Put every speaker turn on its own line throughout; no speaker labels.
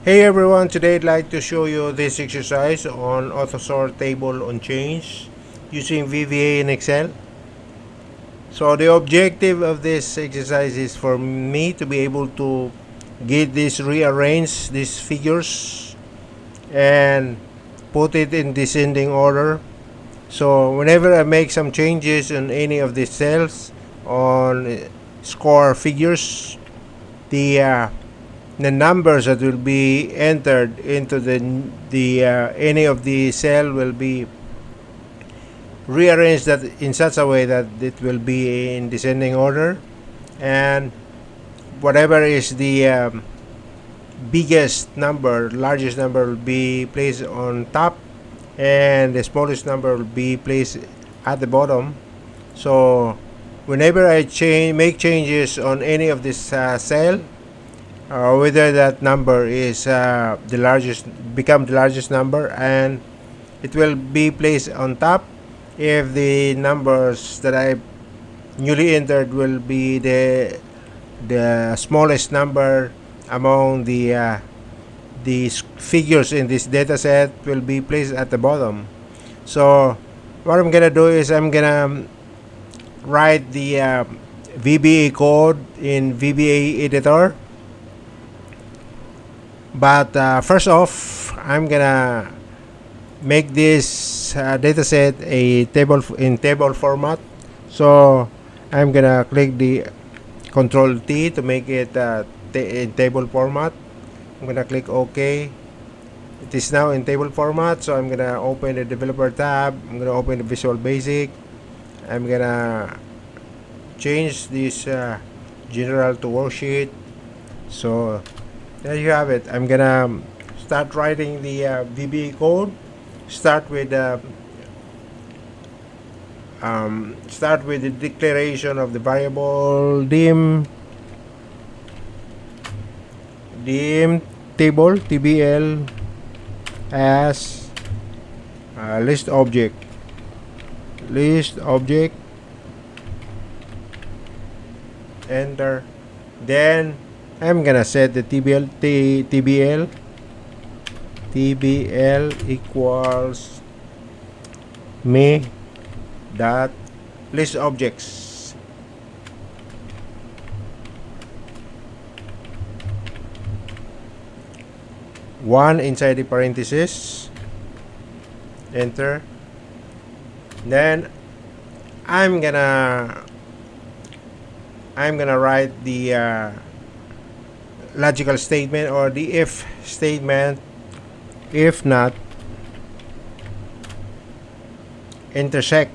Hey everyone, today I'd like to show you this exercise on auto-sort table on change using VBA in Excel. So the objective of this exercise is for me to be able to get this rearrange these figures and put it in descending order. So whenever I make some changes in any of these cells on score figures, the uh, the numbers that will be entered into the any of the cell will be rearranged that in such a way that it will be in descending order, and whatever is the biggest number, largest number will be placed on top, and the smallest number will be placed at the bottom. So whenever I make changes on any of this cell, whether that number is the largest, become the largest number, and it will be placed on top if the numbers that I newly entered will be the smallest number among the figures in this data set will be placed at the bottom. So what I'm gonna do is I'm gonna write the VBA code in VBA editor. But first off, I'm gonna make this dataset a table in table format. So I'm gonna click the Control T to make it in table format. I'm gonna click OK. It is now in table format. So I'm gonna open the developer tab. I'm gonna open the Visual Basic. I'm gonna change this general to worksheet. So there you have it. I'm gonna start writing the VBA code. Start with the declaration of the variable dim table tbl as list object. Enter. Then I'm gonna set the tbl equals me dot list objects. One inside the parenthesis. Enter. Then I'm gonna write the logical statement or the if statement. If not, intersect,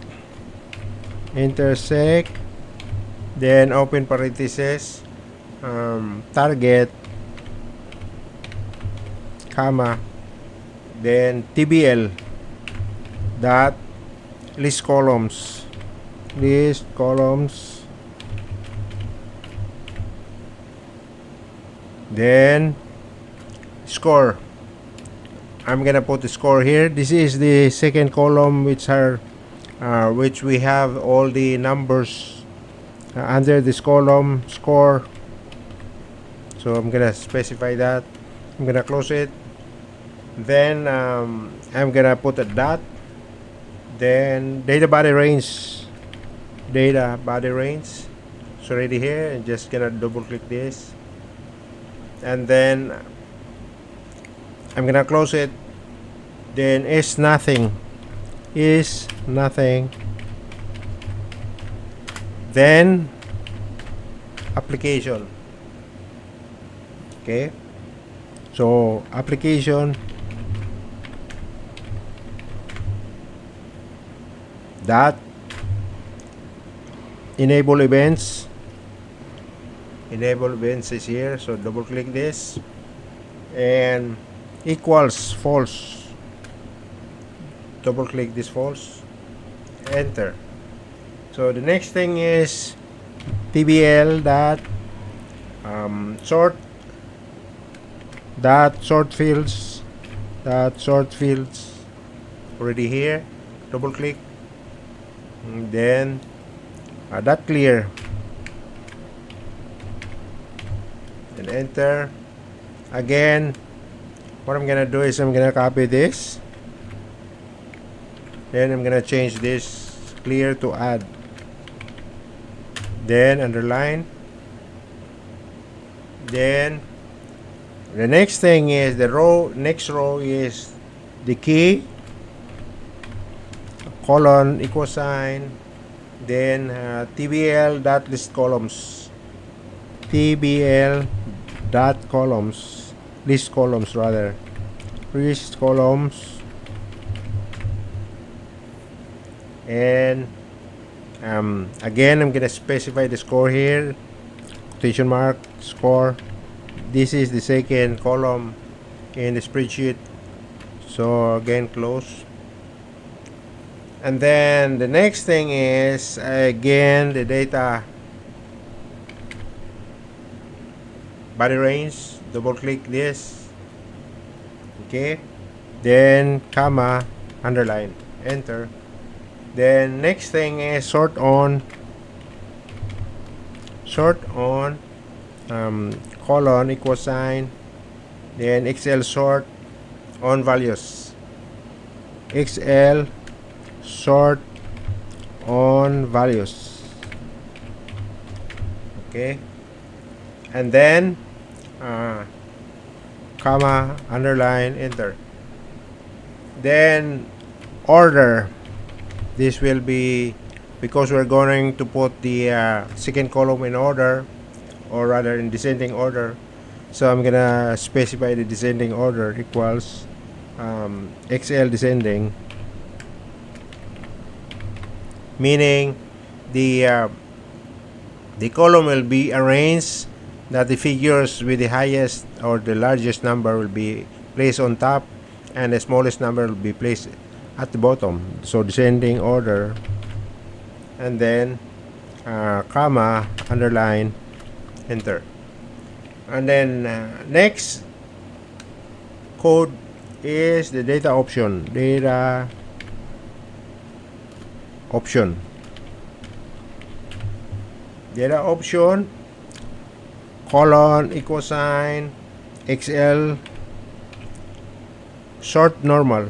then open parenthesis, target, comma, then tbl dot list columns, then score. I'm gonna put the score here. This is the second column, which we have all the numbers under this column score. So I'm gonna specify that. I'm gonna close it. Then I'm gonna put a dot. Then data body range. It's already here. I'm just gonna double click this, and then I'm gonna close it. Then is nothing. Then application. Okay. So application dot enable events. Is here. So double click this, and equals false. Double click this false. Enter. So the next thing is tbl dot sort fields already here. Double click, and then dot clear, and enter again. what I'm gonna do is I'm gonna copy this, then I'm gonna change this clear to add, then underline, then the next thing is the next row is the key, colon, equal sign, then tbl dot list columns, tbl dot columns, list columns rather, list columns, and again I'm gonna specify the score here, quotation mark, score. This is the second column in the spreadsheet, so again close. And then the next thing is again the data body range, double click this, okay, then comma, underline, enter. Then next thing is sort on colon, equal sign, then XL sort on values, XL sort on values, okay, and then comma, underline, enter. Then order, this will be because we're going to put the second column in order, or rather in descending order, so I'm gonna specify the descending order equals XL descending, meaning the column will be arranged that the figures with the highest or the largest number will be placed on top and the smallest number will be placed at the bottom, so descending order, and then comma, underline, enter. And then next code is the data option, colon, equal sign, XL sort normal,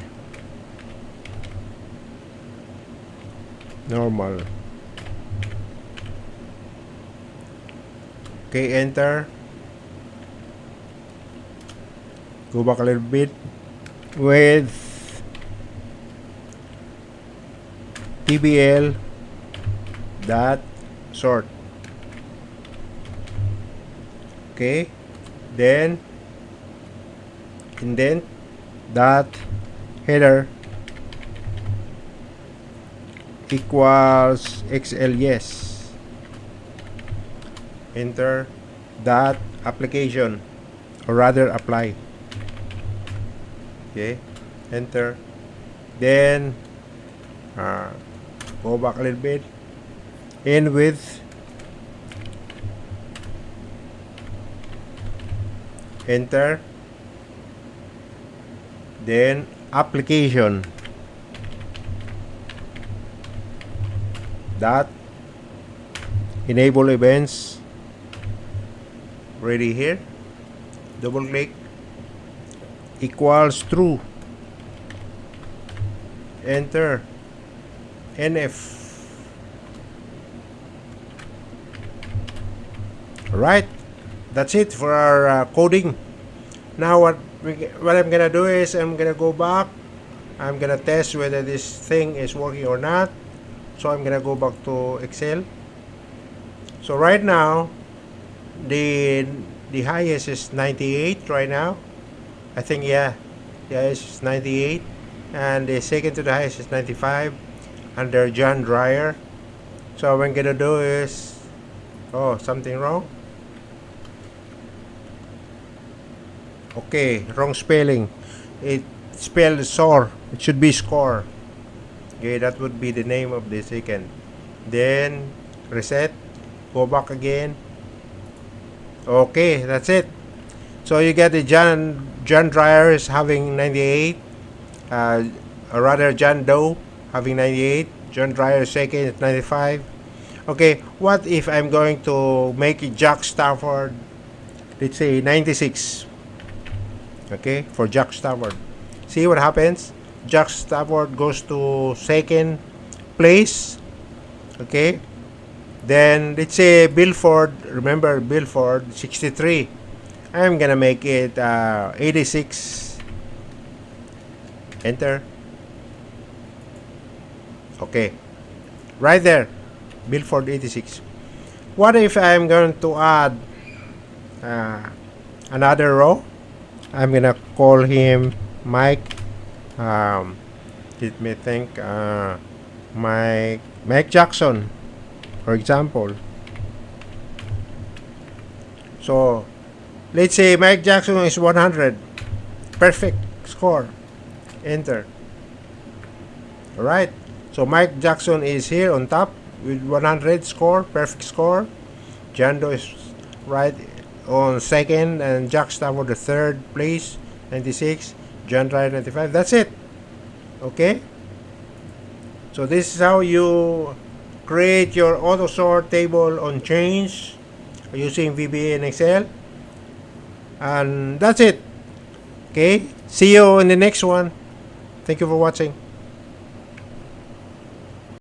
okay, enter. Go back a little bit with tbl dot sort, okay, then indent dot header equals XL yes, enter. Dot application, or rather apply, okay, enter. Then go back a little bit, in with, enter. Then application dot enable events, ready here, double click, equals true, enter. NF. Right, that's it for our coding. Now what I'm gonna do is I'm gonna go back, I'm gonna test whether this thing is working or not. So I'm gonna go back to Excel. So right now the highest is 98 right now, I think. Yeah, the highest is 98, and the second to the highest is 95 under John Dryer. So what I'm gonna do is, oh, something wrong. Okay, wrong spelling. It spelled sore. It should be score. Okay, that would be the name of the second. Then reset. Go back again. Okay, that's it. So you get the John Dryer is having 98. Or rather John Doe having 98. John Dryer second is 95. Okay, what if I'm going to make Jack Stafford, let's say 96? Okay, for Jack Stafford. See what happens? Jack Stafford goes to second place. Okay, then let's say Bilford. Remember Bilford 63. I'm gonna make it 86. Enter. Okay, right there, Bilford 86. What if I'm going to add uh, another row? I'm gonna call him Mike. Um, Let me think. Mike Jackson, for example. So let's say Mike Jackson is 100. Perfect score. Enter. Alright. So Mike Jackson is here on top with 100 score. Perfect score. Jando is right on second and Jack Stafford the third place. 96. John Ryan 95. That's it. Okay. So this is how you create your auto sort table on change using VBA and Excel. And that's it. Okay. See you in the next one. Thank you for watching.